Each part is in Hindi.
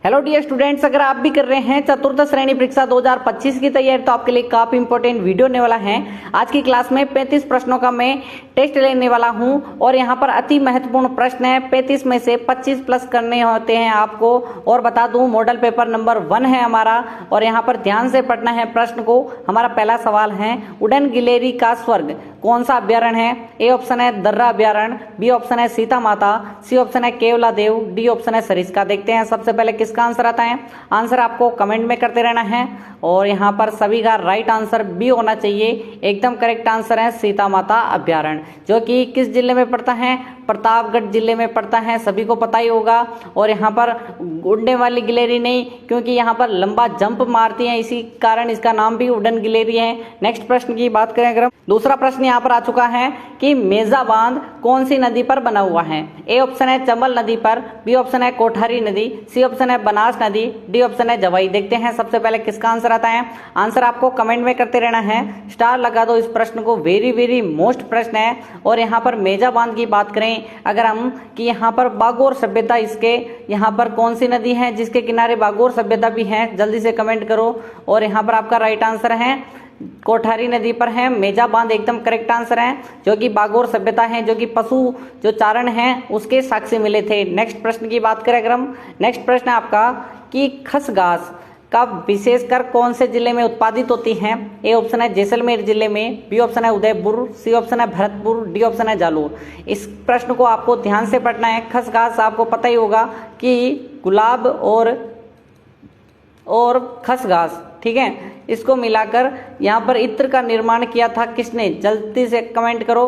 हेलो डियर स्टूडेंट्स, अगर आप भी कर रहे हैं चतुर्थ श्रेणी परीक्षा 2025 की तैयारी तो आपके लिए काफी इंपॉर्टेंट वीडियो होने वाला है। आज की क्लास में 35 प्रश्नों का मैं टेस्ट लेने वाला हूं और यहां पर अति महत्वपूर्ण प्रश्न है। 35 में से 25 प्लस करने होते हैं आपको। और बता दूं, मॉडल पेपर नंबर 1 है हमारा और यहां पर ध्यान से पढ़ना है प्रश्न को। हमारा पहला सवाल है, उड़न गिलेरी का स्वर्ग कौन सा अभ्यारण्य है? ए ऑप्शन है दर्रा अभ्यारण्य, बी ऑप्शन है सीता माता, सी ऑप्शन है केवला देव, डी ऑप्शन है सरिस्का। देखते हैं सबसे पहले किसका आंसर आता है। आंसर आपको कमेंट में करते रहना है और यहाँ पर सभी का राइट आंसर बी होना चाहिए। एकदम करेक्ट आंसर है सीता माता अभ्यारण्य, जो कि किस जिले में पड़ता है? प्रतापगढ़ जिले में पड़ता है, सभी को पता ही होगा। और यहाँ पर उड़ने वाली गिलेरी नहीं, क्योंकि यहाँ पर लंबा जंप मारती है, इसी कारण इसका नाम भी उड़न गिलेरी है। नेक्स्ट प्रश्न की बात करें अगर, दूसरा प्रश्न यहाँ पर आ चुका है कि मेजा बांध कौन सी नदी पर बना हुआ है? ए ऑप्शन है चंबल नदी पर, बी ऑप्शन है कोठारी नदी, सी ऑप्शन है बनास नदी, डी ऑप्शन है जवाई। देखते हैं सबसे पहले किसका आंसर आता है। आंसर आपको कमेंट में करते रहना है, स्टार लगा दो इस प्रश्न को। वेरी मोस्ट प्रश्न है। और यहाँ पर मेजा बांध की बात करें अगर हम कि यहाँ पर बागोर सभ्यता, इसके यहाँ पर कौन सी नदी है जिसके किनारे बागोर सभ्यता भी है? जल्दी से कमेंट करो। और यहाँ पर आपका राइट आंसर है कोठारी नदी पर है मेजा बांध, एकदम करेक्ट आंसर है, जो कि बागोर सभ्यता है, जो कि पशु जो चारण है उसके साक्ष्य मिले थे। नेक्स्ट प्रश्न की बात करें अगर हम, नेक्स्ट प्रश्न है आपका कि खसगास का विशेषकर कौन से जिले में उत्पादित होती है? ए ऑप्शन है जैसलमेर जिले में, बी ऑप्शन है उदयपुर, सी ऑप्शन है भरतपुर, डी ऑप्शन है जालोर। इस प्रश्न को आपको ध्यान से पढ़ना है। खसगास आपको पता ही होगा कि गुलाब और खसगास, ठीक है, इसको मिलाकर यहाँ पर इत्र का निर्माण किया था किसने? जल्दी से कमेंट करो,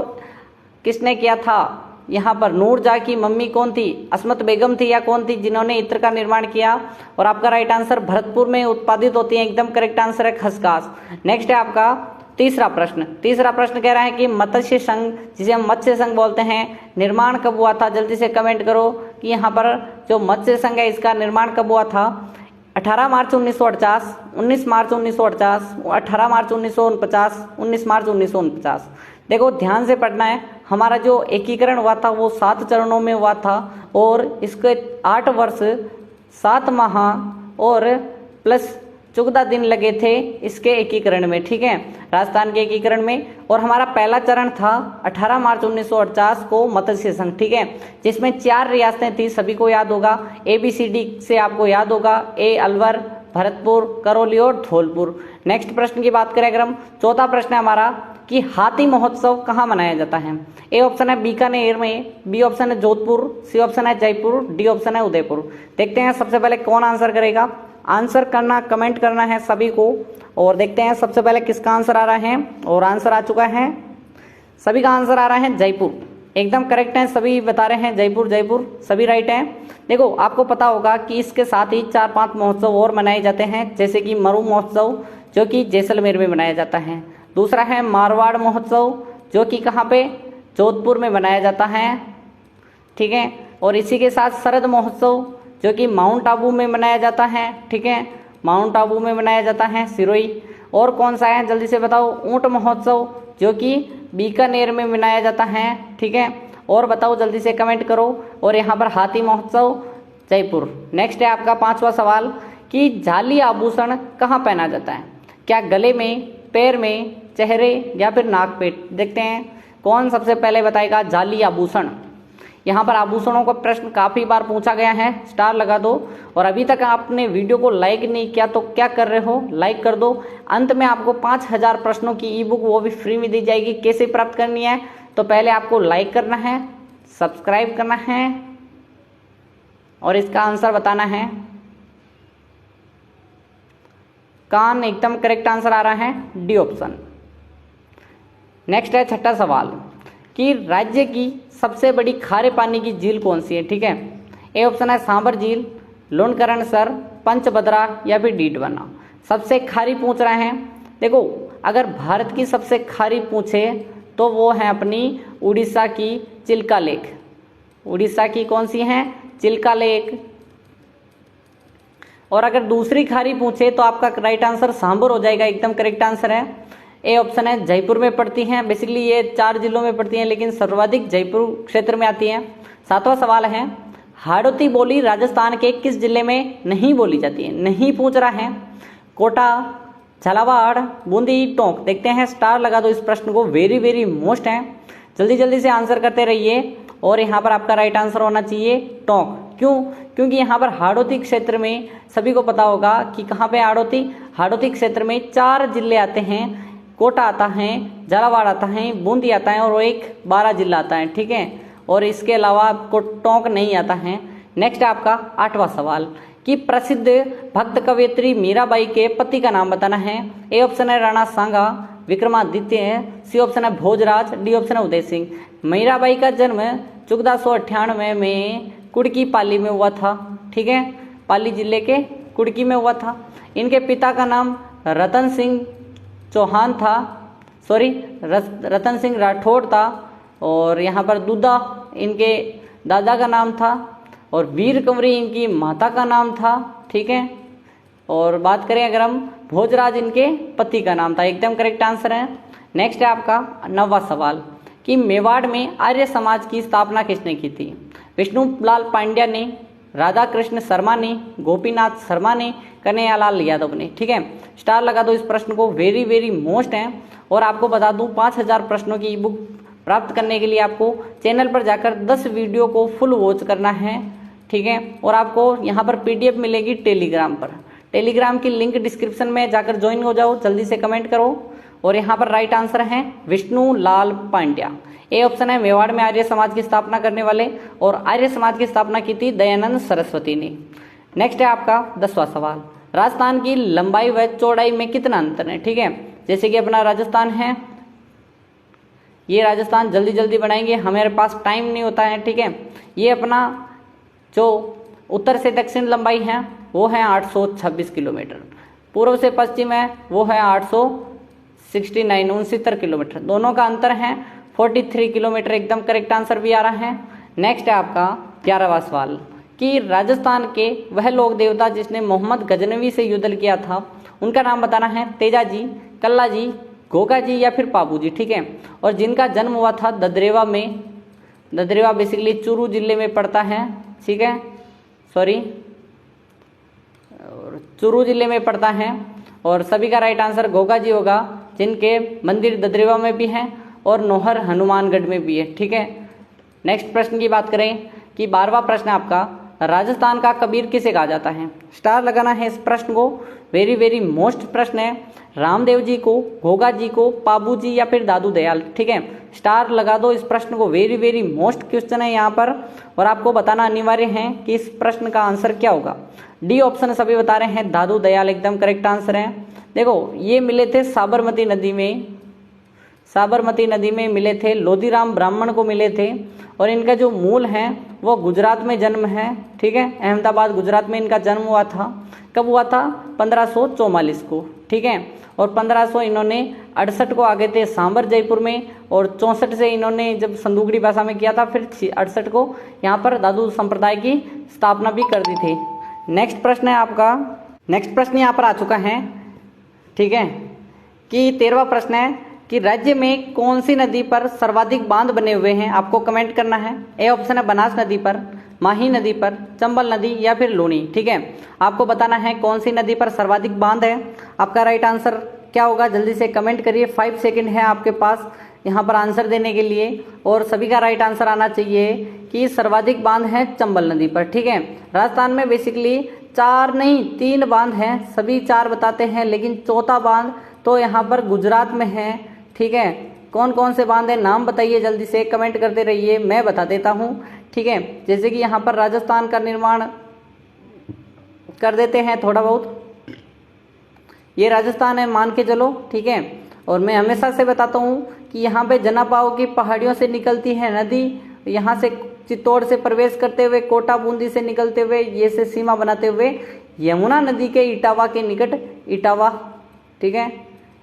किसने किया था? यहाँ पर नूरजहाँ की मम्मी कौन थी? अस्मत बेगम थी या कौन थी जिन्होंने इत्र का निर्माण किया? और आपका राइट आंसर भरतपुर में उत्पादित होती है, एकदम करेक्ट आंसर है खसगास। नेक्स्ट है आपका तीसरा प्रश्न। तीसरा प्रश्न कह रहा है कि मत्स्य संघ, जिसे हम मत्स्य संघ बोलते हैं, निर्माण कब हुआ था? जल्दी से कमेंट करो कि यहाँ पर जो मत्स्य संघ है इसका निर्माण कब हुआ था? 18 मार्च 1948, 19 मार्च 1948, 18 मार्च 1949, 19 मार्च 1949। देखो ध्यान से पढ़ना है। हमारा जो एकीकरण हुआ था वो 7 चरणों में हुआ था और इसके 8 वर्ष 7 माह और प्लस 14 दिन लगे थे इसके एकीकरण में, ठीक है, राजस्थान के एकीकरण में। और हमारा पहला चरण था 18 मार्च 1949 को मत्स्य संघ, ठीक है, जिसमें 4 रियासतें थी, सभी को याद होगा। ABCD से आपको याद होगा, ए अलवर, भरतपुर, करौली और धौलपुर। नेक्स्ट प्रश्न की बात करें अगर हम, चौथा प्रश्न है हमारा कि हाथी महोत्सव कहाँ मनाया जाता है? ए ऑप्शन है बीकानेर में, बी ऑप्शन है जोधपुर, सी ऑप्शन है जयपुर, डी ऑप्शन है उदयपुर। देखते हैं सबसे पहले कौन आंसर करेगा। आंसर करना, कमेंट करना है सभी को। और देखते हैं सबसे पहले किसका आंसर आ रहा है। और आंसर आ चुका है, सभी का आंसर आ रहा है जयपुर, एकदम करेक्ट है, सभी बता रहे हैं जयपुर जयपुर, सभी राइट हैं। देखो आपको पता होगा कि इसके साथ ही 4-5 महोत्सव और मनाए जाते हैं, जैसे कि मरु महोत्सव जो कि जैसलमेर में मनाया जाता है। दूसरा है मारवाड़ महोत्सव जो कि कहाँ पे? जोधपुर में मनाया जाता है, ठीक है। और इसी के साथ शरद महोत्सव जो कि माउंट आबू में मनाया जाता है, ठीक है, माउंट आबू में मनाया जाता है, सिरोही। और कौन सा है जल्दी से बताओ? ऊंट महोत्सव जो कि बीकानेर में मनाया जाता है, ठीक है। और बताओ जल्दी से कमेंट करो। और यहाँ पर हाथी महोत्सव जयपुर। नेक्स्ट है आपका 5वां सवाल कि जाली आभूषण कहाँ पहना जाता है? क्या गले में, पैर में, चेहरे या फिर नाक पे? देखते हैं कौन सबसे पहले बताएगा जाली आभूषण। यहाँ पर आभूषणों का प्रश्न काफी बार पूछा गया है, स्टार लगा दो। और अभी तक आपने वीडियो को लाइक नहीं किया तो क्या कर रहे हो, लाइक कर दो। अंत में आपको 5000 प्रश्नों की ई बुक वो भी फ्री में दी जाएगी। कैसे प्राप्त करनी है? तो पहले आपको लाइक करना है, सब्सक्राइब करना है और इसका आंसर बताना है। कान, एकदम करेक्ट आंसर आ रहा है डी ऑप्शन। नेक्स्ट है 6ठा सवाल कि राज्य की सबसे बड़ी खारे पानी की झील कौन सी है? ठीक है, ए ऑप्शन है सांबर झील, लुणकरणसर, पंचभद्रा या फिर डीडवाना। सबसे खारी पूछ रहे हैं। देखो अगर भारत की सबसे खारी पूछे तो वो है अपनी उड़ीसा की चिल्का लेक। उड़ीसा की कौन सी है? चिल्का लेक। और अगर दूसरी खारी पूछे तो आपका राइट आंसर सांबर हो जाएगा, एकदम करेक्ट आंसर है। ए ऑप्शन है जयपुर में पड़ती हैं। बेसिकली ये 4 जिलों में पड़ती हैं लेकिन सर्वाधिक जयपुर क्षेत्र में आती हैं। 7वां सवाल है हाड़ौती बोली राजस्थान के किस जिले में नहीं बोली जाती है? नहीं पूछ रहा है। कोटा, झालावाड़, बूंदी, टोंक। देखते हैं, स्टार लगा दो इस प्रश्न को, वेरी वेरी मोस्ट है। जल्दी जल्दी से आंसर करते रहिए। और यहाँ पर आपका राइट आंसर होना चाहिए टोंक। क्यों? क्योंकि यहाँ पर हाड़ौती क्षेत्र में सभी को पता होगा कि कहाँ पे हाड़ौती क्षेत्र में 4 जिले आते हैं। कोटा आता है, झालावाड़ आता है, बूंदी आता है और एक 12 जिला आता है, ठीक है। और इसके अलावा आपको टोंक नहीं आता है। नेक्स्ट है आपका 8वां सवाल कि प्रसिद्ध भक्त कवयित्री मीराबाई के पति का नाम बताना है। ए ऑप्शन है राणा सांगा, विक्रमादित्य है, सी ऑप्शन है भोजराज, डी ऑप्शन है उदय सिंह। मीराबाई का जन्म 1498 में कुड़की पाली में हुआ था, ठीक है। पाली जिले के कुड़की में हुआ था। इनके पिता का नाम रतन सिंह चौहान था, रतन सिंह राठौड़ था। और यहाँ पर दूधा इनके दादा का नाम था और वीर कंवरी इनकी माता का नाम था, ठीक है। और बात करें अगर हम, भोजराज इनके पति का नाम था। एकदम करेक्ट आंसर है। नेक्स्ट है आपका 9वां सवाल कि मेवाड़ में आर्य समाज की स्थापना किसने की थी? विष्णुलाल पांड्या ने, राधा कृष्ण शर्मा ने, गोपीनाथ शर्मा ने, कन्हैयालाल यादव ने, ठीक है। स्टार लगा दो इस प्रश्न को, वेरी वेरी मोस्ट है। और आपको बता दूं 5000 प्रश्नों की ई बुक प्राप्त करने के लिए आपको चैनल पर जाकर 10 वीडियो को फुल वॉच करना है, ठीक है। और आपको यहाँ पर PDF मिलेगी टेलीग्राम पर। टेलीग्राम की लिंक डिस्क्रिप्शन में जाकर ज्वाइन हो जाओ, जल्दी से कमेंट करो। और यहाँ पर राइट आंसर है विष्णुलाल पांड्या। ए ऑप्शन है मेवाड़ में आर्य समाज की स्थापना करने वाले, और आर्य समाज की स्थापना की थी दयानंद सरस्वती ने। नेक्स्ट है आपका 10वां सवाल, राजस्थान की लंबाई व चौड़ाई में कितना अंतर है, ठीक है। जैसे कि अपना राजस्थान है, ये राजस्थान जल्दी जल्दी बनाएंगे, हमारे पास टाइम नहीं होता है, ठीक है। ये अपना जो उत्तर से दक्षिण लंबाई है वो है 826 किलोमीटर, पूर्व से पश्चिम है वो है 69 किलोमीटर। दोनों का अंतर है 43 किलोमीटर। एकदम करेक्ट आंसर भी आ रहा है। नेक्स्ट है आपका 11वां सवाल कि राजस्थान के वह लोक देवता जिसने मोहम्मद गजनवी से युद्ध किया था, उनका नाम बताना है। तेजाजी, कल्लाजी, गोगा जी या फिर पाबू जी, ठीक है। और जिनका जन्म हुआ था ददरेवा में, ददरेवा बेसिकली चूरू जिले में पड़ता है, ठीक है, चूरू जिले में पड़ता है। और सभी का राइट आंसर गोगा जी होगा, जिनके मंदिर ददरेवा में भी हैं और नोहर हनुमानगढ़ में भी है, ठीक है। नेक्स्ट प्रश्न की बात करें कि 12वां प्रश्न आपका, राजस्थान का कबीर किसे कहा जाता है? स्टार लगाना है इस प्रश्न को, वेरी वेरी मोस्ट प्रश्न है। रामदेव जी को, घोगा जी को, पाबू जी या फिर दादू दयाल, ठीक है। स्टार लगा दो इस प्रश्न को, वेरी वेरी मोस्ट क्वेश्चन है यहाँ पर। और आपको बताना अनिवार्य है कि इस प्रश्न का आंसर क्या होगा। डी ऑप्शन सभी बता रहे हैं, दादू दयाल एकदम करेक्ट आंसर है। देखो, ये मिले थे साबरमती नदी में मिले थे, लोधीराम ब्राह्मण को मिले थे। और इनका जो मूल है वो गुजरात में जन्म है, ठीक है। अहमदाबाद गुजरात में इनका जन्म हुआ था। कब हुआ था? 1544 को, ठीक है। और 1500 इन्होंने 68 को आ गए थे सांबर जयपुर में, और 64 से इन्होंने जब संदूकड़ी भाषा में किया था, फिर 68 को यहाँ पर दादू संप्रदाय की स्थापना भी कर दी थी। नेक्स्ट प्रश्न है आपका, नेक्स्ट प्रश्न यहाँ पर आ चुका है, ठीक है, कि 13वां प्रश्न है कि राज्य में कौन सी नदी पर सर्वाधिक बांध बने हुए हैं? आपको कमेंट करना है। ए ऑप्शन है बनास नदी पर, माही नदी पर, चंबल नदी या फिर लूनी, ठीक है। आपको बताना है कौन सी नदी पर सर्वाधिक बांध है। आपका राइट आंसर क्या होगा, जल्दी से कमेंट करिए। 5 सेकंड है आपके पास यहाँ पर आंसर देने के लिए। और सभी का राइट आंसर आना चाहिए कि सर्वाधिक बांध है चंबल नदी पर, ठीक है। राजस्थान में बेसिकली 4 नहीं 3 बांध हैं, सभी 4 बताते हैं, लेकिन चौथा बांध तो यहाँ पर गुजरात में है, ठीक है। कौन कौन से बांध है नाम बताइए, जल्दी से कमेंट करते रहिए, मैं बता देता हूँ, ठीक है। जैसे कि यहाँ पर राजस्थान का निर्माण कर देते हैं थोड़ा बहुत, ये राजस्थान है मान के चलो, ठीक है। और मैं हमेशा से बताता हूँ कि यहाँ पे जनापाव की पहाड़ियों से निकलती है नदी, यहाँ से चित्तौड़ से प्रवेश करते हुए, कोटा बूंदी से निकलते हुए, ये से सीमा बनाते हुए यमुना नदी के इटावा के निकट, इटावा, ठीक है,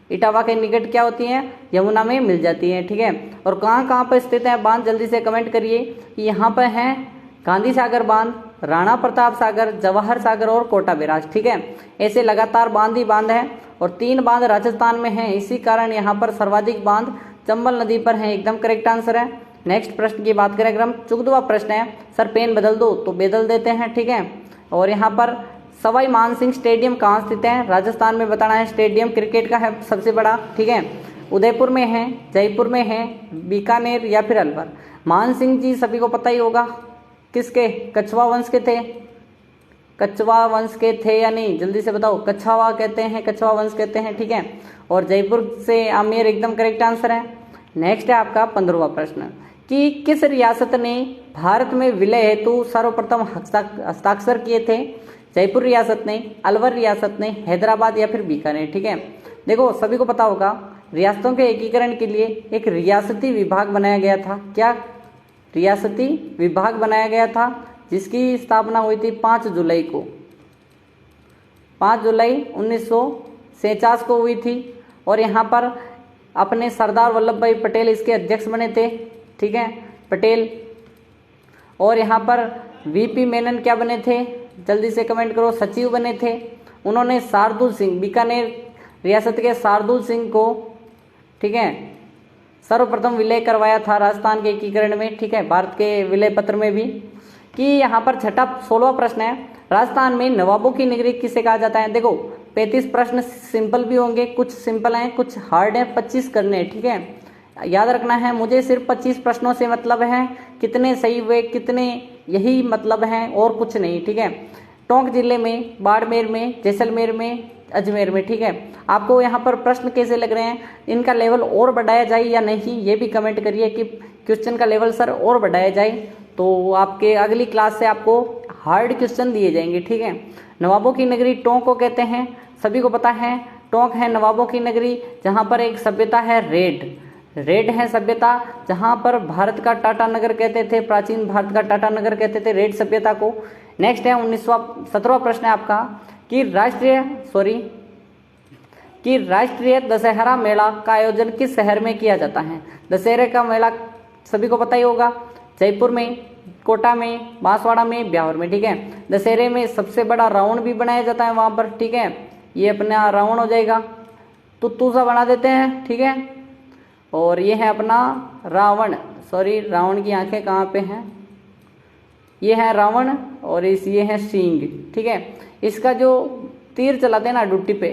इटावा के निकट क्या होती हैं? यमुना में मिल जाती हैं, ठीक है। और कहाँ कहाँ पर स्थित है बांध, जल्दी से कमेंट करिए कि यहाँ पर हैं गांधी सागर बांध, राणा प्रताप सागर, जवाहर सागर और कोटा बैराज, ठीक है। ऐसे लगातार बांध ही बांध है, और 3 बांध राजस्थान में हैं, इसी कारण यहाँ पर सर्वाधिक बांध चंबल नदी पर है। एकदम करेक्ट आंसर है। नेक्स्ट प्रश्न की बात करें अगर हम, 14वां प्रश्न है, सर पेन बदल दो तो बदल देते हैं, ठीक है। और यहाँ पर सवाई मानसिंह स्टेडियम कहाँ स्थित है, राजस्थान में बताना है। स्टेडियम क्रिकेट का है सबसे बड़ा, ठीक है। उदयपुर में है, जयपुर में है, बीकानेर या फिर अलवर। मानसिंह जी सभी को पता ही होगा, किसके, कछवा वंश के थे, कछवा वंश के थे या नहीं, जल्दी से बताओ। कछवा कहते हैं, कछवा वंश कहते हैं, ठीक है। और जयपुर से आमेर एकदम करेक्ट आंसर है। नेक्स्ट है आपका 15वां प्रश्न कि किस रियासत ने भारत में विलय हेतु सर्वप्रथम हस्ताक्षर किए थे। जयपुर रियासत ने, अलवर रियासत ने, हैदराबाद या फिर बीकानेर, ठीक है। देखो सभी को पता होगा, रियासतों के एकीकरण के लिए एक रियासती विभाग बनाया गया था। क्या रियासती विभाग बनाया गया था, जिसकी स्थापना हुई थी 5 जुलाई को, 5 जुलाई 1949 को हुई थी। और यहाँ पर अपने सरदार वल्लभ भाई पटेल इसके अध्यक्ष बने थे, ठीक है, पटेल। और यहाँ पर वीपी मेनन क्या बने थे, जल्दी से कमेंट करो, सचिव बने थे। उन्होंने शार्दुल सिंह, बीकानेर रियासत के शार्दुल सिंह को, ठीक है, सर्वप्रथम विलय करवाया था राजस्थान के एकीकरण में, ठीक है, भारत के विलय पत्र में भी। कि यहाँ पर छठा 16वां प्रश्न है, राजस्थान में नवाबों की नगरी किसे कहा जाता है। देखो 35 प्रश्न सिंपल भी होंगे, कुछ सिंपल हैं, कुछ हार्ड हैं, 25 करने हैं, ठीक है। याद रखना है, मुझे सिर्फ 25 प्रश्नों से मतलब है, कितने सही हुए कितने, यही मतलब है और कुछ नहीं, ठीक है। टोंक जिले में, बाड़मेर में, जैसलमेर में, अजमेर में, ठीक है। आपको यहाँ पर प्रश्न कैसे लग रहे हैं, इनका लेवल और बढ़ाया जाए या नहीं, ये भी कमेंट करिए कि क्वेश्चन का लेवल सर और बढ़ाया जाए, तो आपके अगली क्लास से आपको हार्ड क्वेश्चन दिए जाएंगे, ठीक है। नवाबों की नगरी टोंक को कहते हैं, सभी को पता है, टोंक है नवाबों की नगरी, जहाँ पर एक सभ्यता है रेड है सभ्यता, जहाँ पर भारत का टाटा नगर कहते थे, प्राचीन भारत का टाटा नगर कहते थे रेड सभ्यता को। नेक्स्ट है 17वां प्रश्न है आपका कि राष्ट्रीय दशहरा मेला का आयोजन किस शहर में किया जाता है। दशहरे का मेला सभी को पता ही होगा, जयपुर में, कोटा में, बांसवाड़ा में, ब्यावर में, ठीक है। दशहरे में सबसे बड़ा रावण भी बनाया जाता है वहां पर, ठीक है। ये अपना रावण हो जाएगा, तुत्तू सा बना देते हैं, ठीक है। और ये है अपना रावण, रावण की आंखें कहाँ पे हैं, ये है रावण और ये है सींग, ठीक है। इसका जो तीर चलाते हैं ना डुट्टी पे,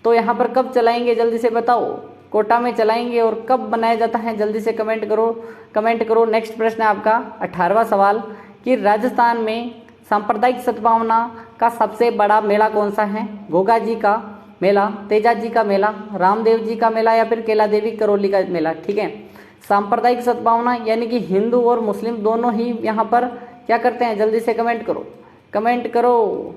तो यहाँ पर कब चलाएंगे जल्दी से बताओ, कोटा में चलाएंगे। और कब बनाया जाता है जल्दी से कमेंट करो। नेक्स्ट प्रश्न है आपका 18वां सवाल कि राजस्थान में सांप्रदायिक सद्भावना का सबसे बड़ा मेला कौन सा है। गोगा जी का मेला, तेजा जी का मेला, रामदेव जी का मेला या फिर केला देवी करौली का मेला, ठीक है। सांप्रदायिक सद्भावना यानी कि हिंदू और मुस्लिम दोनों ही यहाँ पर क्या करते हैं, जल्दी से कमेंट करो।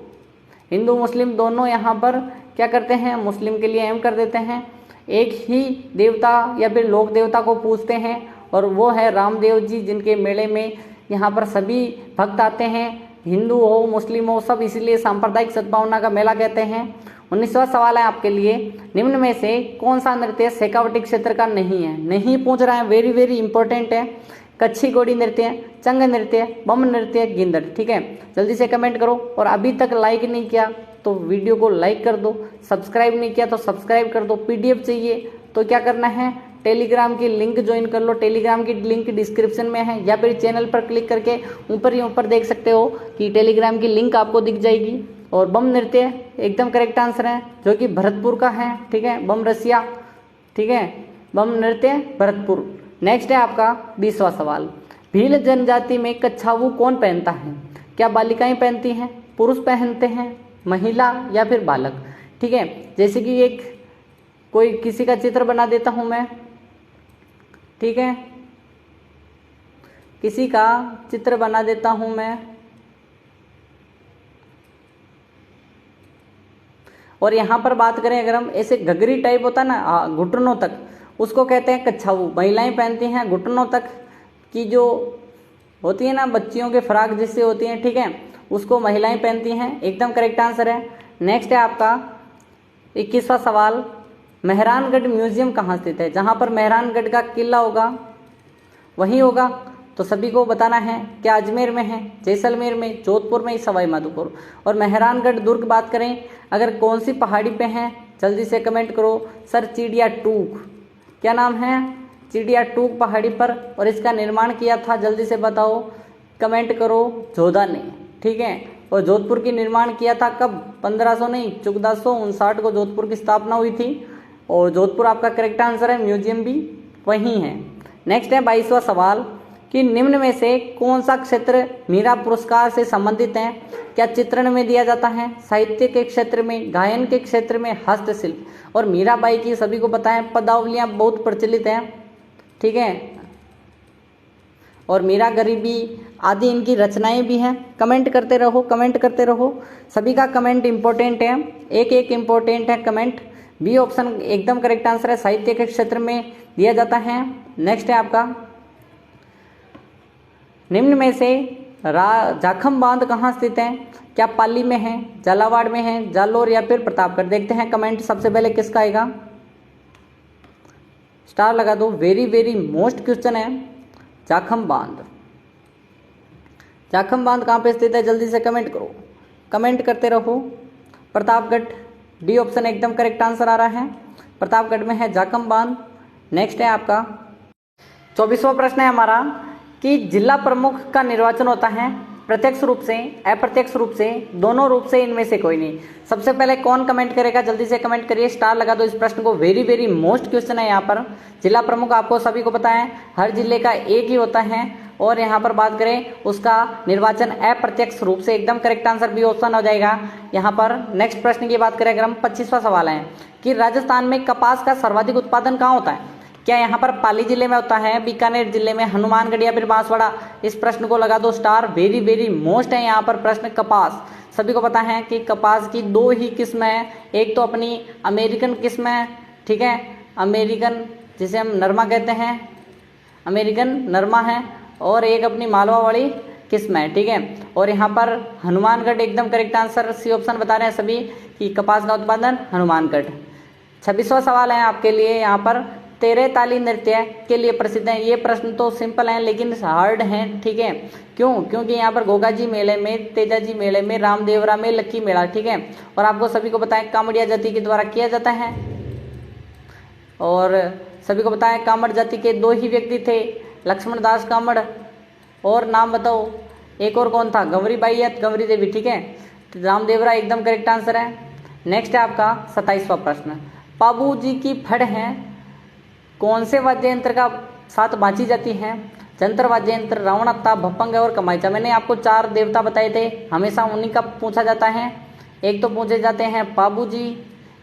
हिंदू मुस्लिम दोनों यहाँ पर क्या करते हैं, मुस्लिम के लिए एम कर देते हैं, एक ही देवता या फिर लोक देवता को पूजते हैं और वो है रामदेव जी, जिनके मेले में यहाँ पर सभी भक्त आते हैं, हिंदू हो मुस्लिम हो सब, इसीलिए सांप्रदायिक सद्भावना का मेला कहते हैं। 19वां सवाल है आपके लिए, निम्न में से कौन सा नृत्य शेखावटी क्षेत्र का नहीं है। नहीं पूछ रहा है, वेरी इंपॉर्टेंट है। कच्छी घोड़ी नृत्य, चंग नृत्य, बम नृत्य, गिंदड़, ठीक है। जल्दी से कमेंट करो। और अभी तक लाइक नहीं किया तो वीडियो को लाइक कर दो, सब्सक्राइब नहीं किया तो सब्सक्राइब कर दो। पीडीएफ चाहिए तो क्या करना है, टेलीग्राम की लिंक ज्वाइन कर लो, टेलीग्राम की लिंक डिस्क्रिप्शन में है, या फिर चैनल पर क्लिक करके ऊपर देख सकते हो कि टेलीग्राम की लिंक आपको दिख जाएगी। और बम नृत्य एकदम करेक्ट आंसर है, जो कि भरतपुर का है, ठीक है, बम रसिया, ठीक है, बम नृत्य भरतपुर। नेक्स्ट है आपका 20वां सवाल, भील जनजाति में कच्छावू कौन पहनता है। क्या बालिकाएं पहनती हैं, पुरुष पहनते हैं, महिला या फिर बालक, ठीक है। जैसे कि एक कोई किसी का चित्र बना देता हूं मैं, ठीक है, किसी का चित्र बना देता हूं मैं, और यहाँ पर बात करें अगर हम, ऐसे घघरी टाइप होता है ना घुटनों तक, उसको कहते हैं कच्छावू। महिलाएं पहनती हैं घुटनों तक की, जो होती है ना बच्चियों के फ्राक जिससे होती हैं, ठीक है, उसको महिलाएं पहनती हैं, एकदम करेक्ट आंसर है। नेक्स्ट है आपका 21वां सवाल, मेहरानगढ़ म्यूजियम कहाँ स्थित है। जहाँ पर मेहरानगढ़ का किला होगा वहीं होगा, तो सभी को बताना है, क्या अजमेर में है, जैसलमेर में, जोधपुर में, सवाई माधोपुर। और मेहरानगढ़ दुर्ग बात करें अगर कौन सी पहाड़ी पे है, जल्दी से कमेंट करो। सर चिड़िया टूक, क्या नाम है, चिड़िया टूक पहाड़ी पर, और इसका निर्माण किया था, जल्दी से बताओ, कमेंट करो, जोधा ने, ठीक है। और जोधपुर की निर्माण किया था कब? 1500 नहीं, 1459 को जोधपुर की स्थापना हुई थी, और जोधपुर आपका करेक्ट आंसर है, म्यूजियम भी वहीं है। नेक्स्ट है 22वां सवाल कि निम्न में से कौन सा क्षेत्र मीरा पुरस्कार से संबंधित है? क्या चित्रण में दिया जाता है, साहित्य के क्षेत्र में, गायन के क्षेत्र में, हस्तशिल्प? और मीराबाई की सभी को पता है पदावलियां बहुत प्रचलित हैं, ठीक है, और मीरा गरीबी आदि इनकी रचनाएं भी हैं। कमेंट करते रहो, कमेंट करते रहो, सभी का कमेंट इंपॉर्टेंट है, एक एक इंपॉर्टेंट है कमेंट। बी ऑप्शन एकदम करेक्ट आंसर है, साहित्य के क्षेत्र में दिया जाता है। नेक्स्ट है आपका, निम्न में से जाखम बांध कहाँ स्थित है? क्या पाली में है, झालावाड़ में है, जालोर या फिर प्रतापगढ़? देखते हैं कमेंट सबसे पहले किसका आएगा, स्टार लगा दो। वेरी वेरी मोस्ट क्वेश्चन है जाखम बांध। जाखम बांध कहाँ पे स्थित है? जल्दी से कमेंट करो, कमेंट करते रहो। प्रतापगढ़, डी ऑप्शन एकदम करेक्ट आंसर आ रहा है, प्रतापगढ़ में है जाखम बांध। नेक्स्ट है आपका 24वां प्रश्न है हमारा कि जिला प्रमुख का निर्वाचन होता है प्रत्यक्ष रूप से, अप्रत्यक्ष रूप से, दोनों रूप से, इनमें से कोई नहीं। सबसे पहले कौन कमेंट करेगा? जल्दी से कमेंट करिए, स्टार लगा दो इस प्रश्न को। वेरी वेरी मोस्ट क्वेश्चन है यहाँ पर। जिला प्रमुख आपको सभी को पता है हर जिले का एक ही होता है, और यहाँ पर बात करें उसका निर्वाचन अप्रत्यक्ष रूप से, एकदम करेक्ट आंसर बी ऑप्शन हो जाएगा यहाँ पर। नेक्स्ट प्रश्न की बात करें अगर हम, 25वां सवाल है कि राजस्थान में कपास का सर्वाधिक उत्पादन कहाँ होता है? क्या यहाँ पर पाली जिले में होता है, बीकानेर जिले में, हनुमानगढ़ या फिर बांसवाड़ा? इस प्रश्न को लगा दो स्टार। वेरी वेरी मोस्ट है यहाँ पर प्रश्न। कपास सभी को पता है कि कपास की दो ही किस्म है, एक तो अपनी अमेरिकन किस्म है, ठीक है, अमेरिकन जिसे हम नरमा कहते हैं, अमेरिकन नरमा है, और एक अपनी मालवा वाली किस्म है, ठीक है। और यहाँ पर हनुमानगढ़ एकदम करेक्ट आंसर, सी ऑप्शन बता रहे हैं सभी कि कपास का उत्पादन हनुमानगढ़। 26वां सवाल है आपके लिए यहाँ पर, तेरे ताली नृत्य के लिए प्रसिद्ध है। ये प्रश्न तो सिंपल हैं लेकिन हार्ड हैं, ठीक है। क्यों? क्योंकि यहाँ पर गोगा जी मेले में, तेजा जी मेले में, रामदेवरा में, लक्की मेला, ठीक है। और आपको सभी को पता है कामड़िया जाति के द्वारा किया जाता है, और सभी को पता है कामड़ जाति के दो ही व्यक्ति थे, लक्ष्मण दास कामड़, और नाम बताओ एक और कौन था? गंवरी बाई या गंवरी देवी, ठीक है। रामदेवरा एकदम करेक्ट आंसर है। नेक्स्ट है आपका 27वां प्रश्न, पाबू जी की फड़ है कौन से वाद्य यंत्र का साथ बांची जाती है? जंतर वाद्य यंत्र, रावणत्ता, भपंग और कमाइचा। मैंने आपको 4 देवता बताए थे, हमेशा उन्हीं का पूछा जाता है। एक तो पूछे जाते हैं पाबू जी,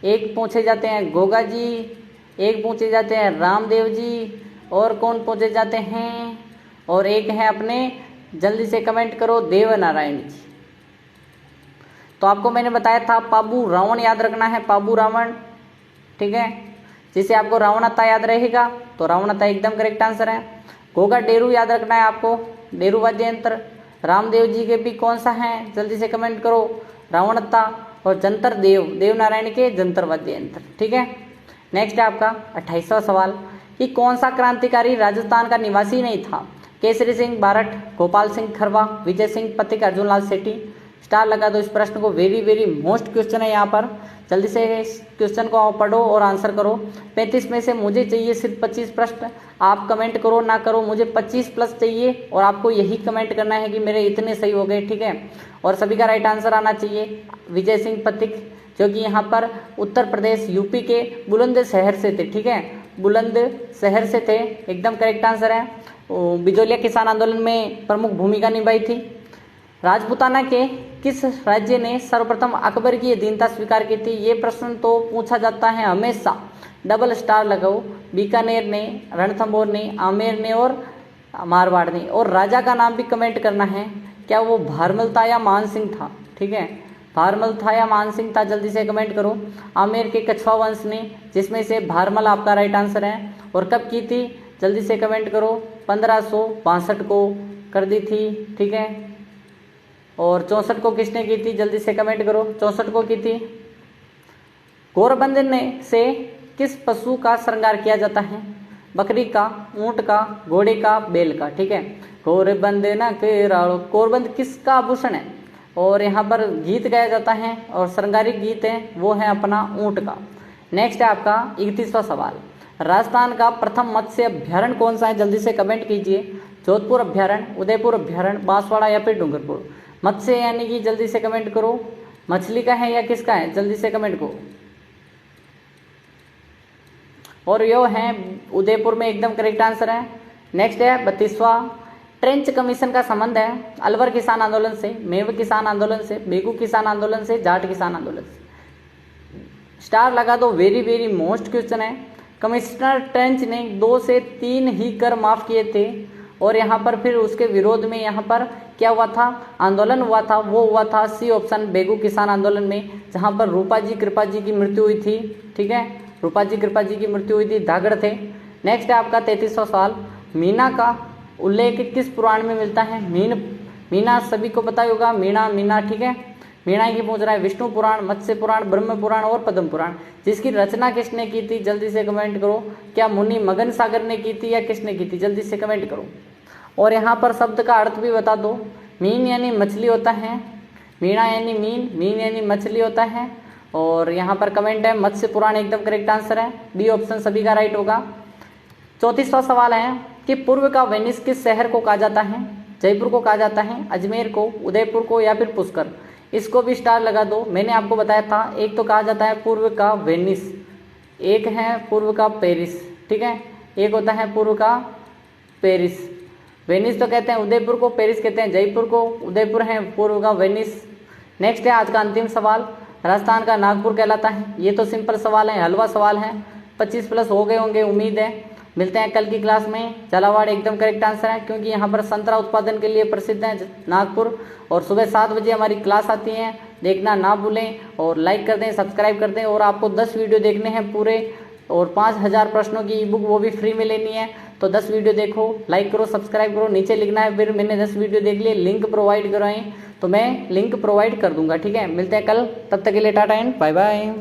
एक पूछे जाते हैं गोगा जी, एक पूछे जाते हैं रामदेव जी, और कौन पूछे जाते हैं? और एक है अपने, जल्दी से कमेंट करो, देवनारायण जी। तो आपको मैंने बताया था पाबू रावण याद रखना है, पाबू रावण, ठीक है। जिसे आपको रावणत्ता याद रहेगा तो रावणत्ता एकदम करेक्ट आंसर है। गोगा डेरू याद रखना है आपको, डेरू वाद्य यंत्र। रामदेव जी के भी कौन सा है? जल्दी से कमेंट करो, रावणत्ता। और जंतर देवनारायण के जंतर वाद्य यंत्र, ठीक है। नेक्स्ट है आपका 28वां सवाल कि कौन सा क्रांतिकारी राजस्थान का निवासी नहीं था? केसरी सिंह बारठ, गोपाल सिंह खरवा, विजय सिंह पथिक, अर्जुन लाल सेठी। स्टार लगा दो इस प्रश्न को। वेरी वेरी मोस्ट क्वेश्चन है यहाँ पर, जल्दी से इस क्वेश्चन को पढ़ो और आंसर करो। 35 में से मुझे चाहिए सिर्फ 25 प्रश्न। आप कमेंट करो ना करो, मुझे 25 प्लस चाहिए, और आपको यही कमेंट करना है कि मेरे इतने सही हो गए, ठीक है। और सभी का राइट आंसर आना चाहिए विजय सिंह पथिक, जो कि यहाँ पर उत्तर प्रदेश यूपी के बुलंद शहर से थे, ठीक है, बुलंद शहर से थे, एकदम करेक्ट आंसर है। बिजोलिया किसान आंदोलन में प्रमुख भूमिका निभाई थी। राजपूताना के किस राज्य ने सर्वप्रथम अकबर की अधीनता स्वीकार की थी? ये प्रश्न तो पूछा जाता है हमेशा, डबल स्टार लगाओ। बीकानेर ने, रणथंभौर ने, आमेर ने और मारवाड़ ने। और राजा का नाम भी कमेंट करना है, क्या वो भारमल था या मान सिंह था, ठीक है, भारमल था या मान सिंह था, जल्दी से कमेंट करो। आमेर के कछवा वंश ने, जिसमें से भारमल आपका राइट आंसर है। और कब की थी? जल्दी से कमेंट करो, 1562 को कर दी थी, ठीक है। और 64 को किसने की थी? जल्दी से कमेंट करो, 64 को की थी। गौरबंद से किस पशु का श्रृंगार किया जाता है? बकरी का, ऊंट का, घोड़े का, बैल का, ठीक है। गौरबंद न केराड़ो, गौरबंद किसका आभूषण है? और यहाँ पर गीत गाया जाता है और श्रृंगारिक गीत है वो है अपना ऊंट का। नेक्स्ट है आपका 31वां सवाल, राजस्थान का प्रथम मत्स्य अभ्यारण्य कौन सा है, जल्दी से कमेंट कीजिए। जोधपुर अभ्यारण्य, उदयपुर अभ्यारण्य, बांसवाड़ा या फिर डूंगरपुर। मत्स्य यानी कि जल्दी से कमेंट करो, मछली का है या किसका है, जल्दी से कमेंट करो। और यो है उदयपुर में, एकदम करेक्ट आंसर है। नेक्स्ट है 32वां, ट्रेंच कमीशन का संबंध है अलवर किसान आंदोलन से, मेव किसान आंदोलन से, बेगू किसान आंदोलन से, जाट किसान आंदोलन से। स्टार लगा दो, वेरी वेरी मोस्ट क्वेश्चन है। कमिश्नर ट्रेंच ने 2 से 3 ही कर माफ किए थे और यहाँ पर फिर उसके विरोध में यहाँ पर क्या हुआ था, आंदोलन हुआ था, वो हुआ था सी ऑप्शन बेगू किसान आंदोलन में, जहाँ पर रूपा जी कृपा जी की मृत्यु हुई थी। ठीक है, रूपा जी कृपा जी की मृत्यु हुई थी, धागड़ थे। नेक्स्ट है आपका 33वां सवाल, मीना का उल्लेख किस पुराण में मिलता है। मीना सभी को पता होगा, मीना ठीक है, मीना ही पूछ रहा है। विष्णु पुराण, मत्स्य पुराण, ब्रह्म पुराण और पद्म पुराण। जिसकी रचना किसने की थी, जल्दी से कमेंट करो। क्या मुनि मगन सागर ने की थी या किसने की थी, जल्दी से कमेंट करो। और यहाँ पर शब्द का अर्थ भी बता दो। मीन यानी मछली होता है, मीना यानी मीन यानी मछली होता है। और यहाँ पर कमेंट है मत्स्य पुराण, एकदम करेक्ट आंसर है, बी ऑप्शन सभी का राइट होगा। 34वां सवाल है कि पूर्व का वेनिस किस शहर को कहा जाता है। जयपुर को कहा जाता है, अजमेर को, उदयपुर को या फिर पुष्कर। इसको भी स्टार लगा दो। मैंने आपको बताया था, एक तो कहा जाता है पूर्व का वेनिस, एक है पूर्व का पेरिस। ठीक है, एक होता है पूर्व का पेरिस। वेनिस तो कहते हैं उदयपुर को, पेरिस कहते हैं जयपुर को, उदयपुर है पूर्व का वेनिस। नेक्स्ट है आज का अंतिम सवाल, राजस्थान का नागपुर कहलाता है। ये तो सिंपल सवाल है, हलवा सवाल है। 25+ हो गए होंगे उम्मीद है। मिलते हैं कल की क्लास में। झालावाड़ एकदम करेक्ट आंसर है, क्योंकि यहाँ पर संतरा उत्पादन के लिए प्रसिद्ध है नागपुर। और सुबह 7 बजे हमारी क्लास आती है, देखना ना भूलें। और लाइक कर दें, सब्सक्राइब कर दें। और आपको 10 वीडियो देखने हैं पूरे, और 5000 प्रश्नों की ई बुक वो भी फ्री में लेनी है। तो 10 वीडियो देखो, लाइक करो, सब्सक्राइब करो। नीचे लिखना है फिर मैंने 10 वीडियो देख लिए, लिंक प्रोवाइड कराएं, तो मैं लिंक प्रोवाइड कर दूंगा। ठीक है, मिलते हैं कल, तब तक के लिए टाटा एंड बाय बाय।